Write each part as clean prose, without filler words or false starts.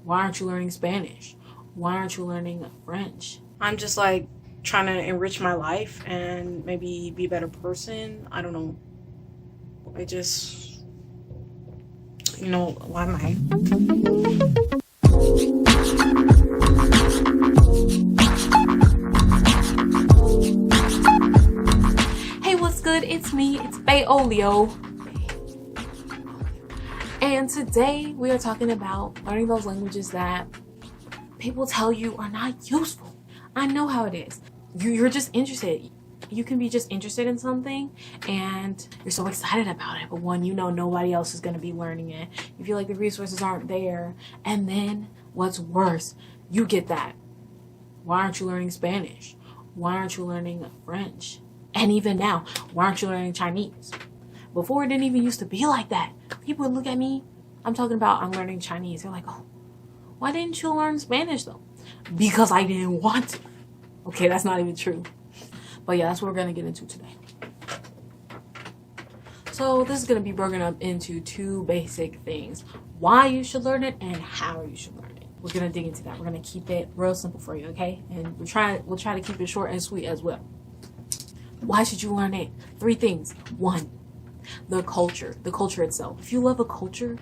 Why aren't you learning Spanish? Why aren't you learning French? I'm just like trying to enrich my life and maybe be a better person. I don't know. I just, why am I? Hey, what's good? It's me, it's Baolio. And today we are talking about learning those languages that people tell you are not useful. I know how it is. You're just interested. You can be just interested in something and you're so excited about it, but when you know nobody else is going to be learning it, you feel like the resources aren't there. And then what's worse, you get that. Why aren't you learning Spanish? Why aren't you learning French? And even now, why aren't you learning Chinese? Before, it didn't even used to be like that. People would look at me. I'm talking about I'm learning Chinese. They're like, oh, why didn't you learn Spanish though? Because I didn't want to. Okay, that's not even true. But yeah, that's what we're going to get into today. So this is going to be broken up into two basic things. Why you should learn it and how you should learn it. We're going to dig into that. We're going to keep it real simple for you, okay? And we'll try to keep it short and sweet as well. Why should you learn it? 3 things. 1, the culture itself. If you love a culture,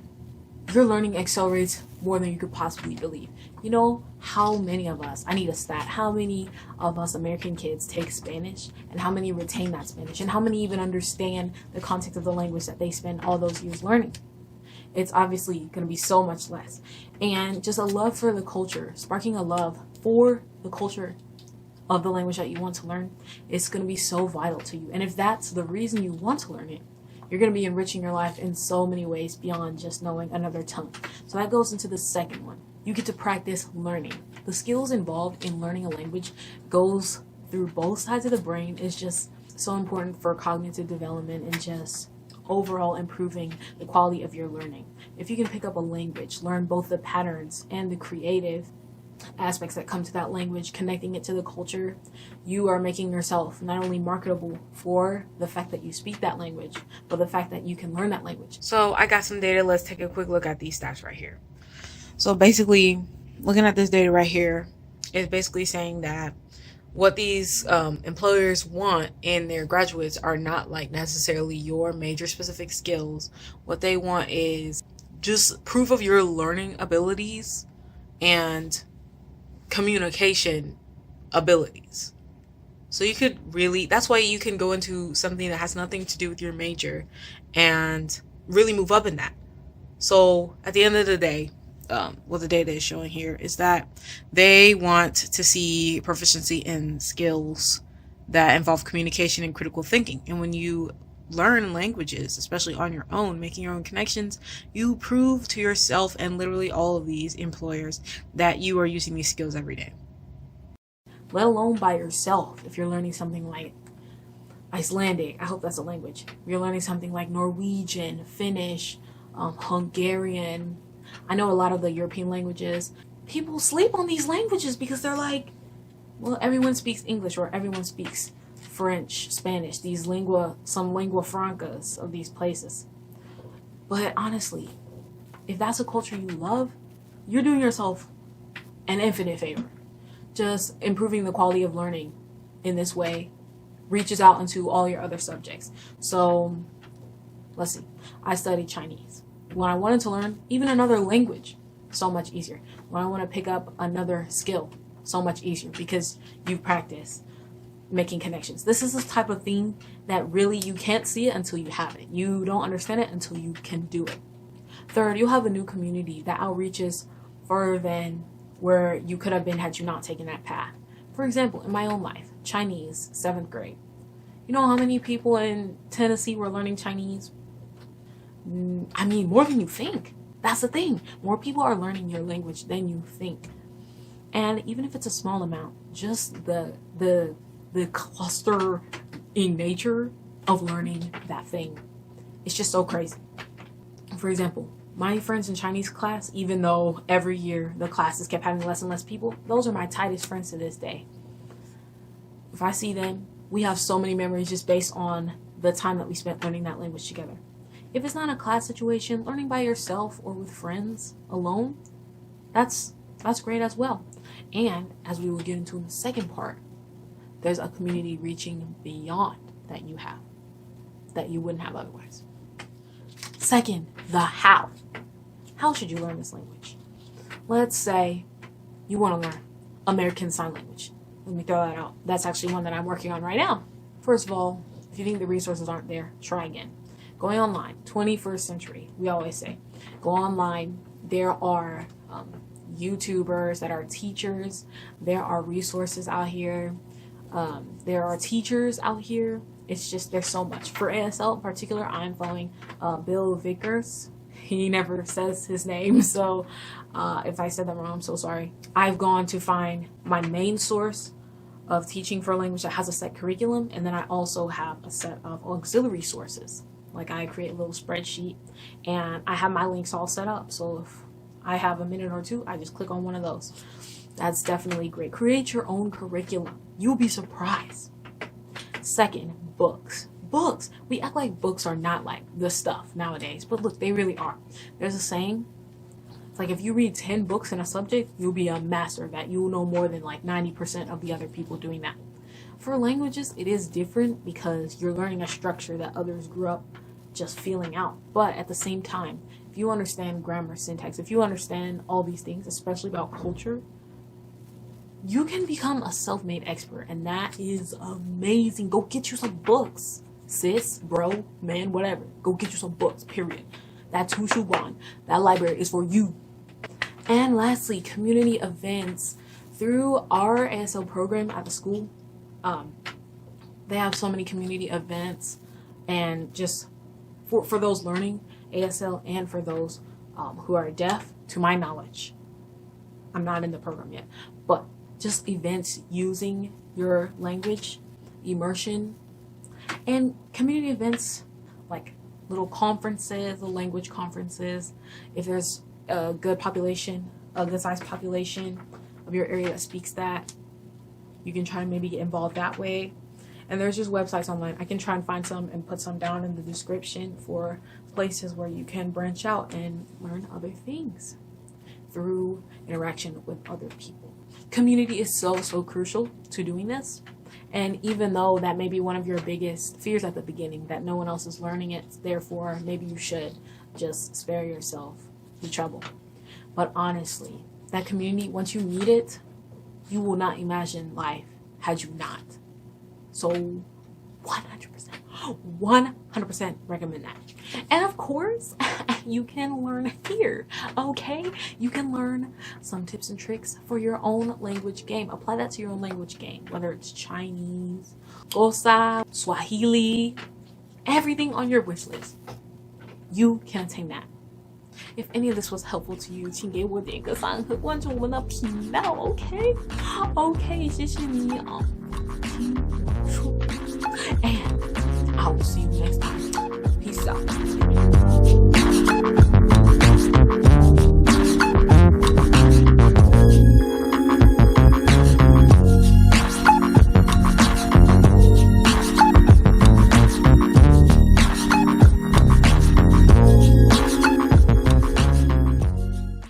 your learning accelerates more than you could possibly believe. You know how many of us, I need a stat, how many of us American kids take Spanish and how many retain that Spanish and how many even understand the context of the language that they spend all those years learning? It's obviously going to be so much less. And just a love for the culture, sparking a love for the culture of the language that you want to learn, it's going to be so vital to you. And if that's the reason you want to learn it, you're going to be enriching your life in so many ways beyond just knowing another tongue. So that goes into the second one. You get to practice learning. The skills involved in learning a language goes through both sides of the brain. It's just so important for cognitive development and just overall improving the quality of your learning. If you can pick up a language, learn both the patterns and the creative aspects that come to that language, connecting it to the culture, you are making yourself not only marketable for the fact that you speak that language, but the fact that you can learn that language. So I got some data. Let's take a quick look at these stats right here. So basically, looking at this data right here is basically saying that what these employers want in their graduates are not like necessarily your major specific skills. What they want is just proof of your learning abilities and communication abilities. So you could really, that's why you can go into something that has nothing to do with your major and really move up in that. So at the end of the day, what the data is showing here is that they want to see proficiency in skills that involve communication and critical thinking. And when you learn languages, especially on your own, making your own connections, you prove to yourself and literally all of these employers that you are using these skills every day. Let alone by yourself. If you're learning something like Icelandic, I hope that's a language. If you're learning something like Norwegian, Finnish, Hungarian. I know a lot of the European languages, people sleep on these languages because they're like, well, everyone speaks English or everyone speaks French, Spanish, some lingua francas of these places. But honestly, if that's a culture you love, you're doing yourself an infinite favor. Just improving the quality of learning in this way reaches out into all your other subjects. So let's see, I studied Chinese. When I wanted to learn even another language, so much easier. When I want to pick up another skill, so much easier because you've practiced making connections. This is the type of thing that really you can't see it until you have it. You don't understand it until you can do it. Third, you'll have a new community that outreaches further than where you could have been had you not taken that path. For example, in my own life, Chinese, 7th grade. You know how many people in Tennessee were learning Chinese? I mean, more than you think. That's the thing. More people are learning your language than you think. And even if it's a small amount, just the cluster in nature of learning that thing, it's just so crazy. For example, my friends in Chinese class, even though every year the classes kept having less and less people, those are my tightest friends to this day. If I see them, we have so many memories just based on the time that we spent learning that language together. If it's not a class situation, learning by yourself or with friends alone, That's great as well. And as we will get into in the second part, there's a community reaching beyond that you have, that you wouldn't have otherwise. Second, the how. How should you learn this language? Let's say you want to learn American Sign Language. Let me throw that out. That's actually one that I'm working on right now. First of all, if you think the resources aren't there, try again. Going online, 21st century, we always say. Go online. There are YouTubers that are teachers. There are resources out here. There are teachers out here. It's just, there's so much. For ASL in particular, I'm following Bill Vickers. He never says his name, so if I said that wrong, I'm so sorry. I've gone to find my main source of teaching for a language that has a set curriculum, and then I also have a set of auxiliary sources. Like, I create a little spreadsheet, and I have my links all set up, so if I have a minute or two, I just click on one of those. That's definitely great. Create your own curriculum. You'll be surprised. Second, books. Books. We act like books are not like the stuff nowadays, but look, they really are. There's a saying, it's like if you read 10 books in a subject, you'll be a master of that. You'll know more than like 90% of the other people doing that. For languages, it is different because you're learning a structure that others grew up just feeling out. But at the same time, if you understand grammar, syntax, if you understand all these things, especially about culture, you can become a self-made expert, and that is amazing. Go get you some books. Sis, bro, man, whatever. Go get you some books, period. That's who should want. That library is for you. And lastly, community events. Through our ASL program at the school, they have so many community events, and just for those learning ASL and for those who are deaf, to my knowledge, I'm not in the program yet, but just events using your language, immersion, and community events like little conferences, the language conferences. If there's a good population, a good sized population of your area that speaks that, you can try to maybe get involved that way. And there's just websites online. I can try and find some and put some down in the description for places where you can branch out and learn other things through interaction with other people. Community is so crucial to doing this. And even though that may be one of your biggest fears at the beginning, that no one else is learning it, therefore maybe you should just spare yourself the trouble. But honestly, that community, once you meet it, you will not imagine life had you not. So 100% recommend that. And of course, you can learn here, okay? You can learn some tips and tricks for your own language game. Apply that to your own language game, whether it's Chinese, Xhosa, Swahili, everything on your wish list. You can attain that. If any of this was helpful to you, 请给我点个赞和关注我们的频道 ，OK？OK， 谢谢你啊。